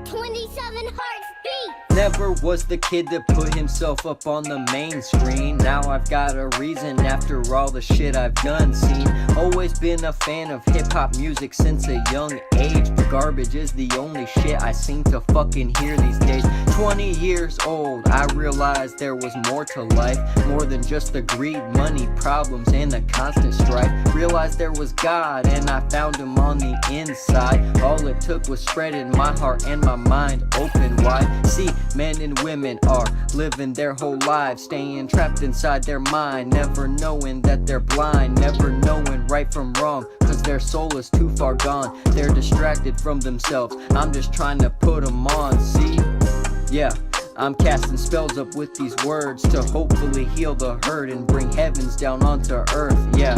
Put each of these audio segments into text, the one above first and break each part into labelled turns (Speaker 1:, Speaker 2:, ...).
Speaker 1: 27 hearts beat.
Speaker 2: Never was the kid that put himself up on the main screen. Now I've got a reason after all the shit I've done seen. Always been a fan of hip-hop music since a young age, but garbage is the only shit I seem to fucking hear these days. 20 years old, I realized there was more to life, more than just the greed, money, problems, and the constant strife. Realized there was God, and I found him on the inside. All it took was spreading my heart and my mind open wide. See, men and women are living their whole lives, staying trapped inside their mind, never knowing that they're blind, never knowing right from wrong, cause their soul is too far gone. They're distracted from themselves, I'm just trying to put them on, see? Yeah, I'm casting spells up with these words to hopefully heal the hurt and bring heavens down onto earth, yeah.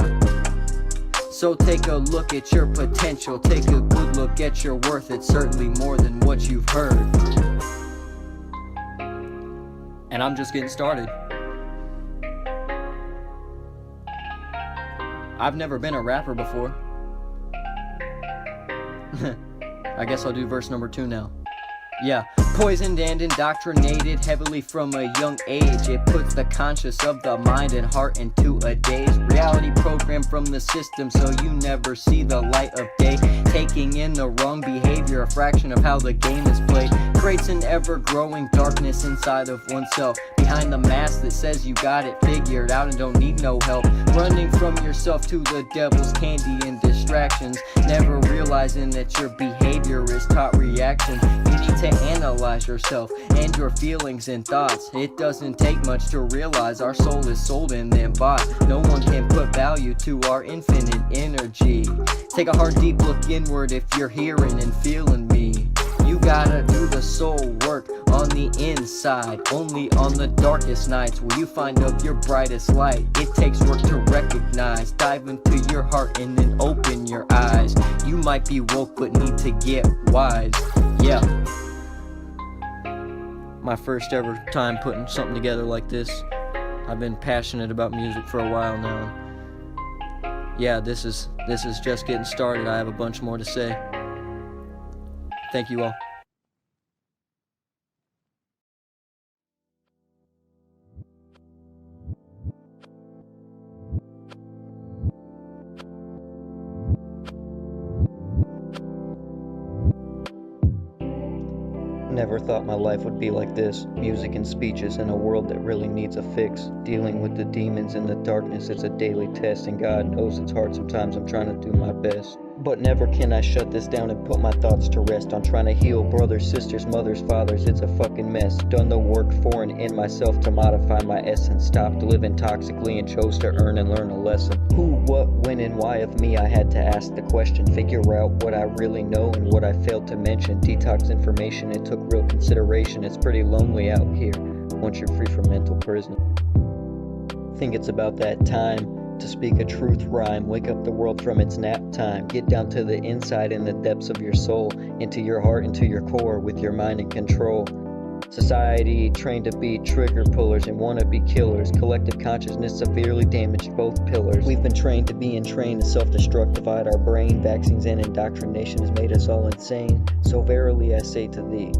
Speaker 2: So take a look at your potential, take a good look at your worth, it's certainly more than what you've heard. And I'm just getting started. I've never been a rapper before. I guess I'll do verse number 2 now. Yeah, poisoned and indoctrinated heavily from a young age. It puts the conscious of the mind and heart into a daze. Reality programmed from the system so you never see the light of day. Taking in the wrong behavior, a fraction of how the game is played. Creates an ever-growing darkness inside of oneself. Behind the mask that says you got it figured out and don't need no help. Running from yourself to the devil's candy and distractions. Never realizing that your behavior is taught reaction. You need to analyze yourself and your feelings and thoughts. It doesn't take much to realize our soul is sold and then bought. No one can put value to our infinite energy. Take a hard deep look inward if you're hearing and feeling me. You gotta do the soul work on the inside. Only on the darkest nights will you find up your brightest light. It takes work to recognize. Dive into your heart and then open your eyes. You might be woke but need to get wise. Yeah. My first ever time putting something together like this. I've been passionate about music for a while now. Yeah, this is just getting started. I have a bunch more to say. Thank you all.
Speaker 3: Never thought my life would be like this. Music and speeches in a world that really needs a fix. Dealing with the demons in the darkness, it's a daily test, and God knows it's hard sometimes. I'm trying to do my best. But never can I shut this down and put my thoughts to rest on trying to heal brothers, sisters, mothers, fathers. It's a fucking mess. Done the work for and in myself to modify my essence. Stopped living toxically and chose to earn and learn a lesson. Who, what, when, and why of me, I had to ask the question. Figure out what I really know and what I failed to mention. Detox information, it took real consideration. It's pretty lonely out here once you're free from mental prison. Think it's about that time to speak a truth rhyme, wake up the world from its nap time, get down to the inside in the depths of your soul, into your heart, into your core, with your mind in control. Society trained to be trigger pullers and wannabe killers. Collective consciousness severely damaged both pillars. We've been trained to be entrained to self-destruct, divide our brain. Vaccines and indoctrination has made us all insane. So verily I say to thee,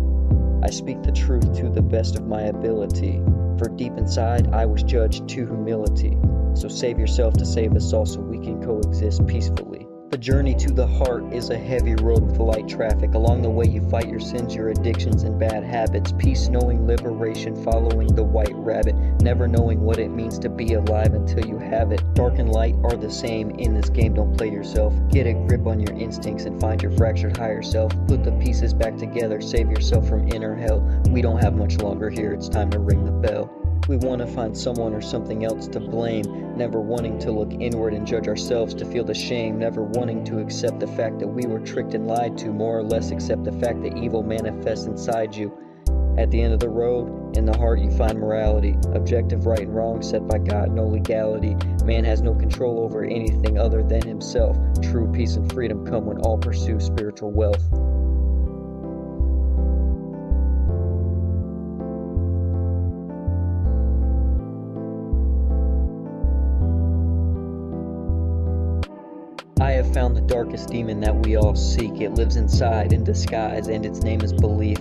Speaker 3: I speak the truth to the best of my ability. For deep inside I was judged to humility. So save yourself to save us all so we can coexist peacefully. The journey to the heart is a heavy road with light traffic. Along the way you fight your sins, your addictions, and bad habits. Peace knowing liberation, following the white rabbit. Never knowing what it means to be alive until you have it. Dark and light are the same in this game, don't play yourself. Get a grip on your instincts and find your fractured higher self. Put the pieces back together, save yourself from inner hell. We don't have much longer here, it's time to ring the bell. We want to find someone or something else to blame, never wanting to look inward and judge ourselves to feel the shame, never wanting to accept the fact that we were tricked and lied to, more or less accept the fact that evil manifests inside you. At the end of the road, in the heart you find morality, objective right and wrong set by God, no legality. Man has no control over anything other than himself. True peace and freedom come when all pursue spiritual wealth. I have found the darkest demon that we all seek. It lives inside in disguise, and its name is belief.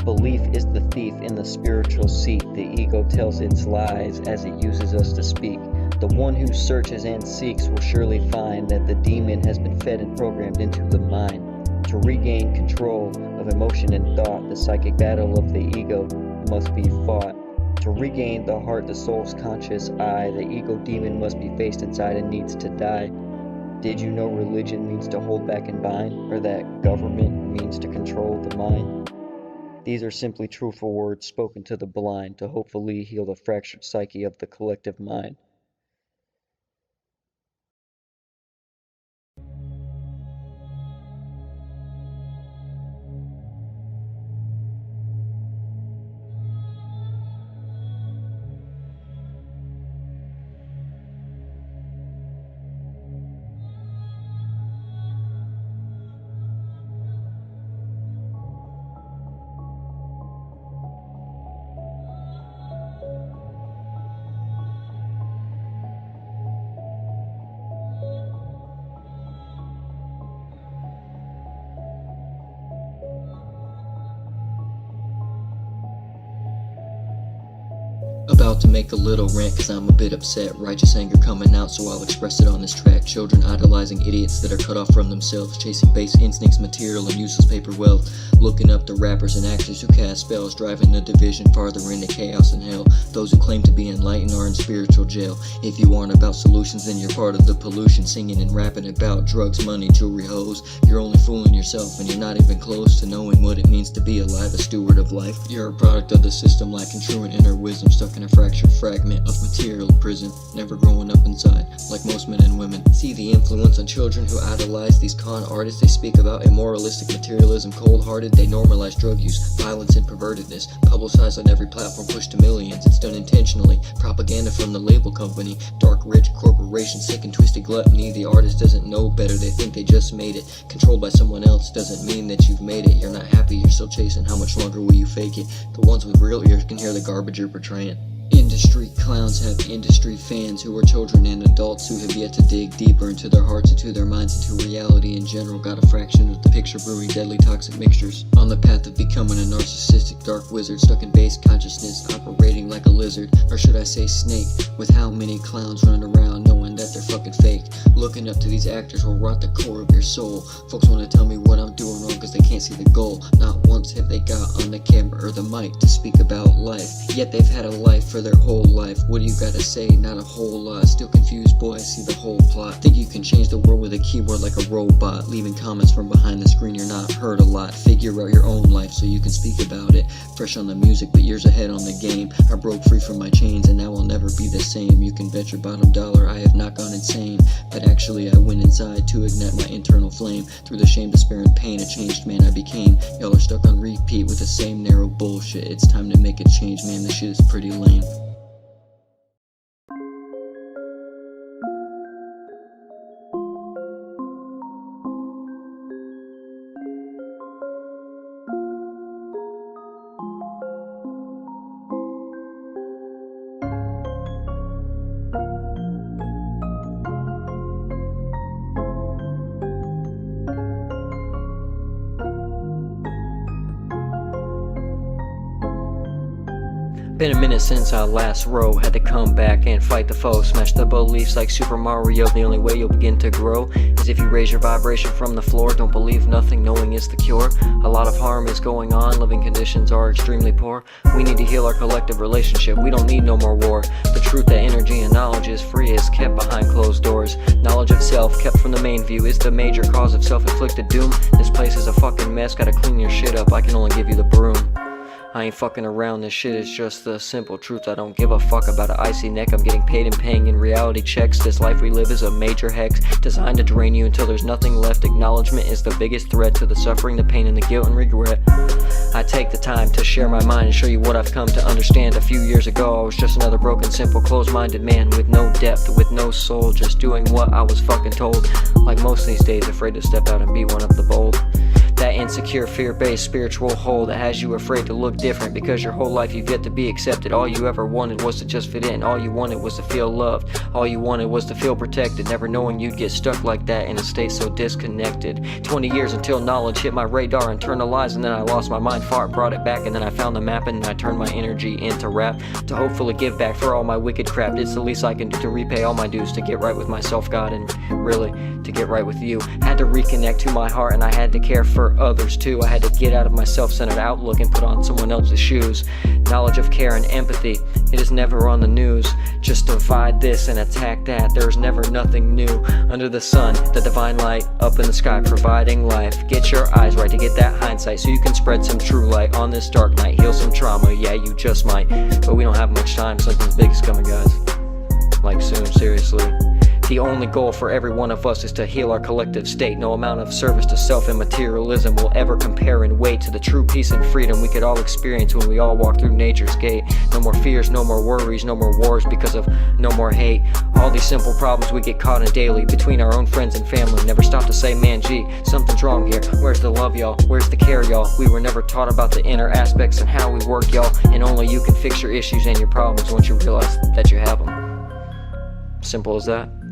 Speaker 3: Belief is the thief in the spiritual seat. The ego tells its lies as it uses us to speak. The one who searches and seeks will surely find that the demon has been fed and programmed into the mind. To regain control of emotion and thought, the psychic battle of the ego must be fought. To regain the heart, the soul's conscious eye, the ego demon must be faced inside and needs to die. Did you know religion means to hold back and bind, or that government means to control the mind? These are simply truthful words spoken to the blind to hopefully heal the fractured psyche of the collective mind.
Speaker 2: About to make a little rant cause I'm a bit upset. Righteous anger coming out, so I'll express it on this track. Children idolizing idiots that are cut off from themselves, chasing base instincts, material and useless paper wealth. Looking up to rappers and actors who cast spells, driving the division farther into chaos and hell. Those who claim to be enlightened are in spiritual jail. If you aren't about solutions, then you're part of the pollution. Singing and rapping about drugs, money, jewelry, hoes. You're only fooling yourself and you're not even close to knowing what it means to be alive, a steward of life. You're a product of the system, lacking true and inner wisdom, stuck in a fractured fragment of material prison, never growing up inside like most men and women. See the influence on children who idolize these con artists. They speak about immoralistic materialism, cold-hearted. They normalize drug use, violence and pervertedness, publicized on every platform, pushed to millions. It's done intentionally, propaganda from the label company, dark rich corporation, sick and twisted gluttony. The artist doesn't know better, they think they just made it. Controlled by someone else doesn't mean that you've made it. You're not happy, you're still chasing. How much longer will you fake it? The ones with real ears can hear the garbage you're portraying. Industry clowns have industry fans who are children and adults who have yet to dig deeper into their hearts, into their minds, into reality in general. Got a fraction of the picture, brewing deadly toxic mixtures on the path of becoming a narcissistic dark wizard, stuck in base consciousness, operating like a lizard, or should I say snake, with how many clowns running around knowing that they're fucking fake. Looking up to these actors will rot the core of your soul. Folks want to tell me what I'm doing wrong cause they can't see the goal. Not once have they got on the camera or the mic to speak about life, yet they've had a life for their whole life. What do you gotta say? Not a whole lot. Still confused, boy, I see the whole plot. Think you can change the world with a keyboard like a robot, leaving comments from behind the screen. You're not heard a lot. Figure out your own life so you can speak about it. Fresh on the music but years ahead on the game. I broke free from my chains and now I'll never be the same. You can bet your bottom dollar I have not gone insane, but actually I went inside to ignite my internal flame. Through the shame, despair and pain, a changed man I became. Y'all are stuck on repeat with the same narrow bullshit. It's time to make a change, man, this shit is pretty lame. Been a minute since I last wrote, had to come back and fight the foe. Smash the beliefs like Super Mario. The only way you'll begin to grow is if you raise your vibration from the floor. Don't believe nothing, knowing is the cure. A lot of harm is going on, living conditions are extremely poor. We need to heal our collective relationship, we don't need no more war. The truth that energy and knowledge is free is kept behind closed doors. Knowledge of self, kept from the main view, is the major cause of self-inflicted doom. This place is a fucking mess, gotta clean your shit up, I can only give you the broom. I ain't fucking around, this shit is just the simple truth. I don't give a fuck about an icy neck. I'm getting paid and paying in reality checks. This life we live is a major hex, designed to drain you until there's nothing left. Acknowledgement is the biggest threat to the suffering, the pain and the guilt and regret. I take the time to share my mind and show you what I've come to understand. A few years ago I was just another broken, simple, closed-minded man with no depth, with no soul, just doing what I was fucking told. Like most these days, afraid to step out and be one of the bold. that insecure, fear-based spiritual hole that has you afraid to look different, because your whole life you've yet to be accepted. All you ever wanted was to just fit in. All you wanted was to feel loved. All you wanted was to feel protected, never knowing you'd get stuck like that in a state so disconnected. 20 years until knowledge hit my radar, internalized, and then I lost my mind, fought, brought it back, and then I found the map, and I turned my energy into rap to hopefully give back for all my wicked crap. It's the least I can do to repay all my dues, to get right with myself, God, and really to get right with you. Had to reconnect to my heart, and I had to care for others too. I had to get out of my self-centered outlook and put on someone else's shoes. Knowledge of care and empathy, it is never on the news. Just divide this and attack that. There's never nothing new under the sun. The divine light up in the sky providing life. Get your eyes right to get that hindsight, so you can spread some true light on this dark night. Heal some trauma, yeah, you just might. But we don't have much time, something's big is coming, guys. Like soon, seriously. The only goal for every one of us is to heal our collective state. No amount of service to self and materialism will ever compare in weight to the true peace and freedom we could all experience when we all walk through nature's gate. No more fears, no more worries, no more wars because of no more hate. All these simple problems we get caught in daily between our own friends and family. Never stop to say, man, gee, something's wrong here. Where's the love, y'all? Where's the care, y'all? We were never taught about the inner aspects and how we work, y'all. And only you can fix your issues and your problems once you realize that you have them. Simple as that.